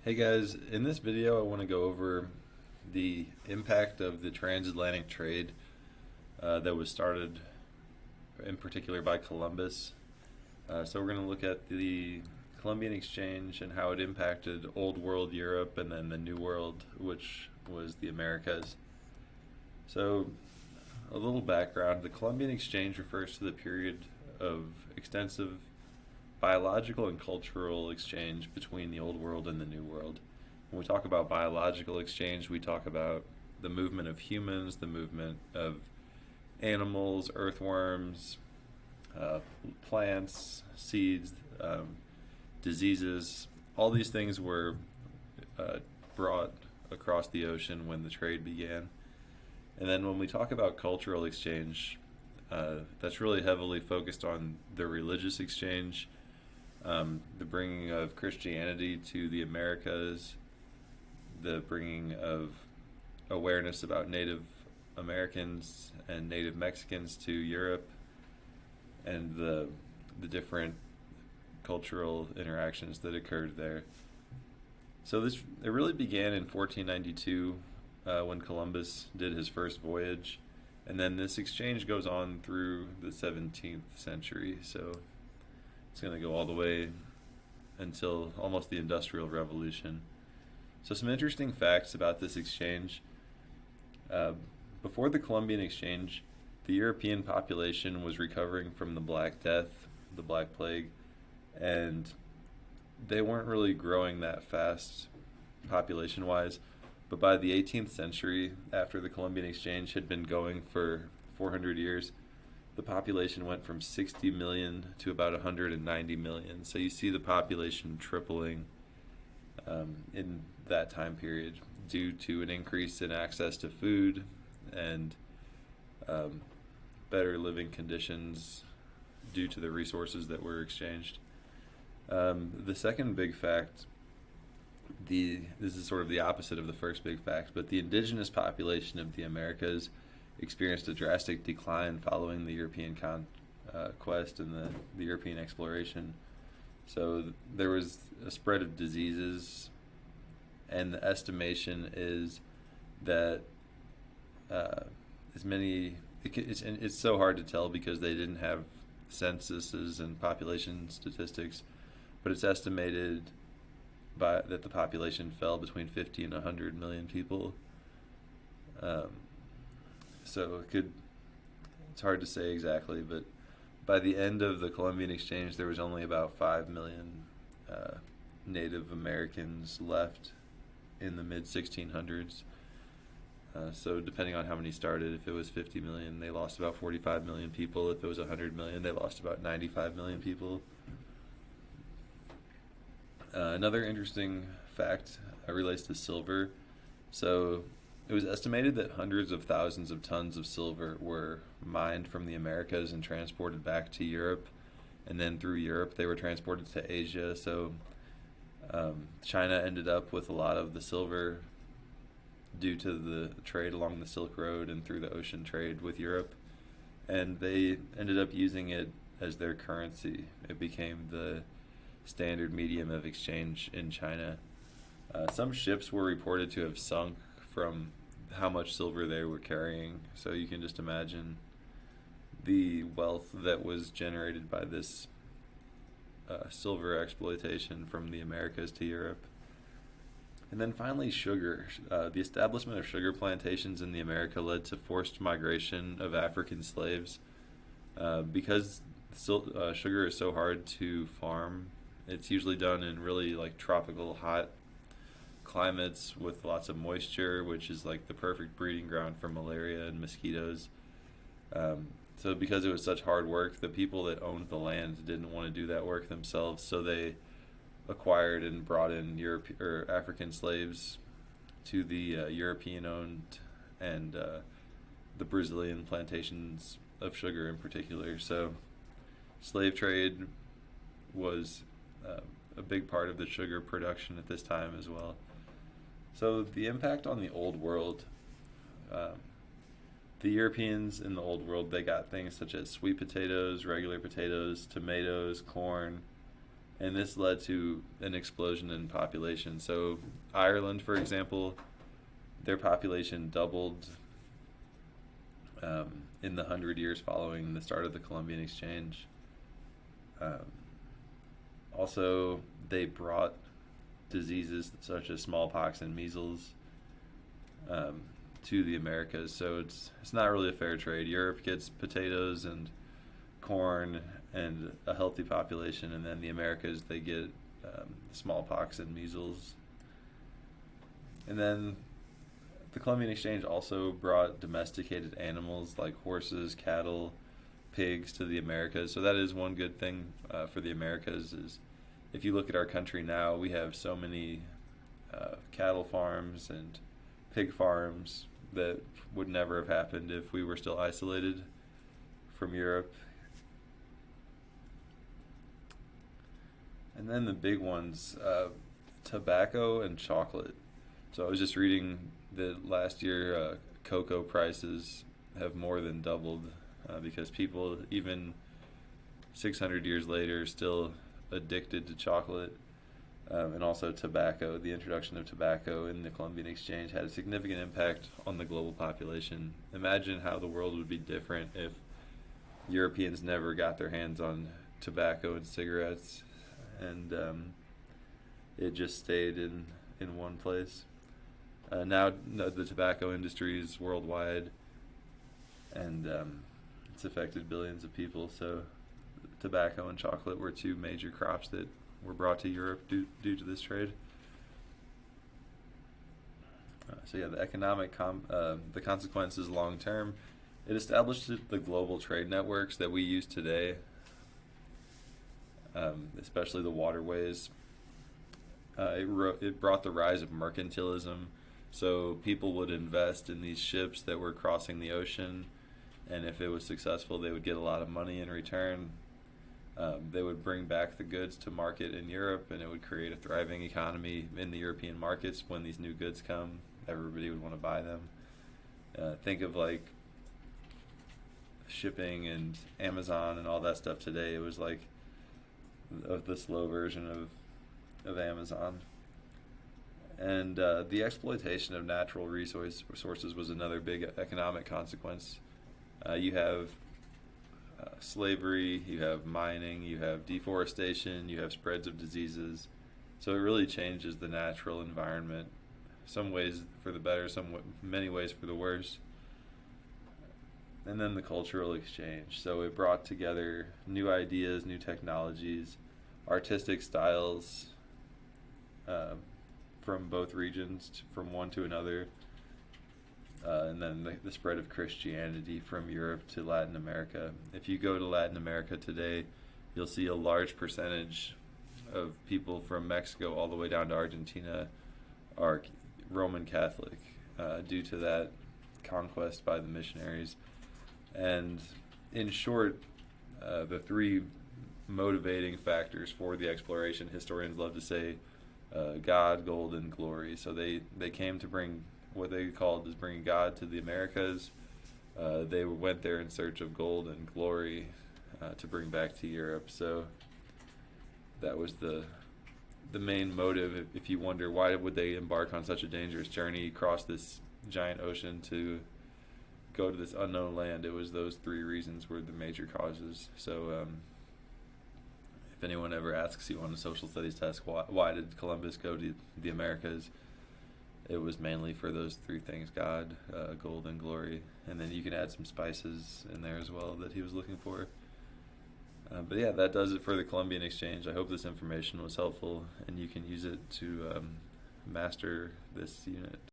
Hey guys, in this video I want to go over the impact of the transatlantic trade that was started in particular by Columbus. So we're going to look at the Columbian Exchange and how it impacted Old World Europe and then the New World, which was the Americas. So a little background, the Columbian Exchange refers to the period of extensive biological and cultural exchange between the Old World and the New World. When we talk about biological exchange, we talk about the movement of humans, the movement of animals, earthworms, plants, seeds, diseases. All these things were brought across the ocean when the trade began. And then when we talk about cultural exchange, that's really heavily focused on the religious exchange, the bringing of Christianity to the Americas, the bringing of awareness about Native Americans and Native Mexicans to Europe, and the different cultural interactions that occurred there. So it really began in 1492 when Columbus did his first voyage, and then this exchange goes on through the 17th century. So it's going to go all the way until almost the Industrial Revolution. So some interesting facts about this exchange. Before the Columbian Exchange, the European population was recovering from the Black Death, the Black Plague, and they weren't really growing that fast population-wise. But by the 18th century, after the Columbian Exchange had been going for 400 years, the population went from 60 million to about 190 million. So you see the population tripling in that time period due to an increase in access to food and better living conditions due to the resources that were exchanged. The second big fact, this is sort of the opposite of the first big fact, but the indigenous population of the Americas experienced a drastic decline following the European conquest and the European exploration. So there was a spread of diseases, and the estimation is that it's so hard to tell because they didn't have censuses and population statistics, but it's estimated that the population fell between 50 and 100 million people. So it's hard to say exactly, but by the end of the Columbian Exchange, there was only about 5 million Native Americans left in the mid-1600s. So depending on how many started, if it was 50 million, they lost about 45 million people. If it was 100 million, they lost about 95 million people. Another interesting fact relates to silver. So it was estimated that hundreds of thousands of tons of silver were mined from the Americas and transported back to Europe, and then through Europe they were transported to Asia. So China ended up with a lot of the silver due to the trade along the Silk Road and through the ocean trade with Europe, and they ended up using it as their currency. It became the standard medium of exchange in China. Some ships were reported to have sunk from how much silver they were carrying, so you can just imagine the wealth that was generated by this silver exploitation from the Americas to Europe. And then finally, sugar. The establishment of sugar plantations in the America led to forced migration of African slaves. Because sugar is so hard to farm, it's usually done in really tropical hot climates with lots of moisture, which is like the perfect breeding ground for malaria and mosquitoes. So because it was such hard work, the people that owned the land didn't want to do that work themselves, so they acquired and brought in African slaves to the European-owned and the Brazilian plantations of sugar in particular. So slave trade was a big part of the sugar production at this time as well. So the impact on the Old World, the Europeans in the Old World, they got things such as sweet potatoes, regular potatoes, tomatoes, corn, and this led to an explosion in population. So Ireland, for example, their population doubled in the 100 years following the start of the Columbian Exchange. Also, they brought diseases such as smallpox and measles to the Americas. So it's not really a fair trade. Europe gets potatoes and corn and a healthy population, and then the Americas, they get smallpox and measles. And then the Columbian Exchange also brought domesticated animals like horses, cattle, pigs to the Americas. So that is one good thing for the Americas. Is if you look at our country now, we have so many cattle farms and pig farms that would never have happened if we were still isolated from Europe. And then the big ones, tobacco and chocolate. So I was just reading that last year cocoa prices have more than doubled because people, even 600 years later, are still addicted to chocolate. And also tobacco. The introduction of tobacco in the Columbian Exchange had a significant impact on the global population. Imagine how the world would be different if Europeans never got their hands on tobacco and cigarettes, and it just stayed in one place. Now the tobacco industry is worldwide, and it's affected billions of people. So tobacco and chocolate were two major crops that were brought to Europe due to this trade. So yeah, the economic the consequences long term. It established the global trade networks that we use today, especially the waterways. It brought the rise of mercantilism. So people would invest in these ships that were crossing the ocean, and if it was successful, they would get a lot of money in return. They would bring back the goods to market in Europe, and it would create a thriving economy in the European markets. When these new goods come, everybody would want to buy them. Think of like shipping and Amazon and all that stuff today. It was like the slow version of Amazon. And the exploitation of natural resources was another big economic consequence. You have slavery, you have mining, you have deforestation, you have spreads of diseases. So it really changes the natural environment. Some ways for the better, many ways for the worse. And then the cultural exchange. So it brought together new ideas, new technologies, artistic styles from both regions, from one to another. And then the spread of Christianity from Europe to Latin America. If you go to Latin America today, you'll see a large percentage of people from Mexico all the way down to Argentina are Roman Catholic due to that conquest by the missionaries. And in short, the three motivating factors for the exploration, historians love to say, God, gold, and glory. So they came to bring what they called is bringing God to the Americas. They went there in search of gold and glory to bring back to Europe. So that was the main motive. If you wonder why would they embark on such a dangerous journey across this giant ocean to go to this unknown land, it was those three reasons were the major causes. So if anyone ever asks you on a social studies test, why did Columbus go to the Americas? It was mainly for those three things: God, gold, and glory. And then you can add some spices in there as well that he was looking for. But yeah, that does it for the Columbian Exchange. I hope this information was helpful and you can use it to master this unit.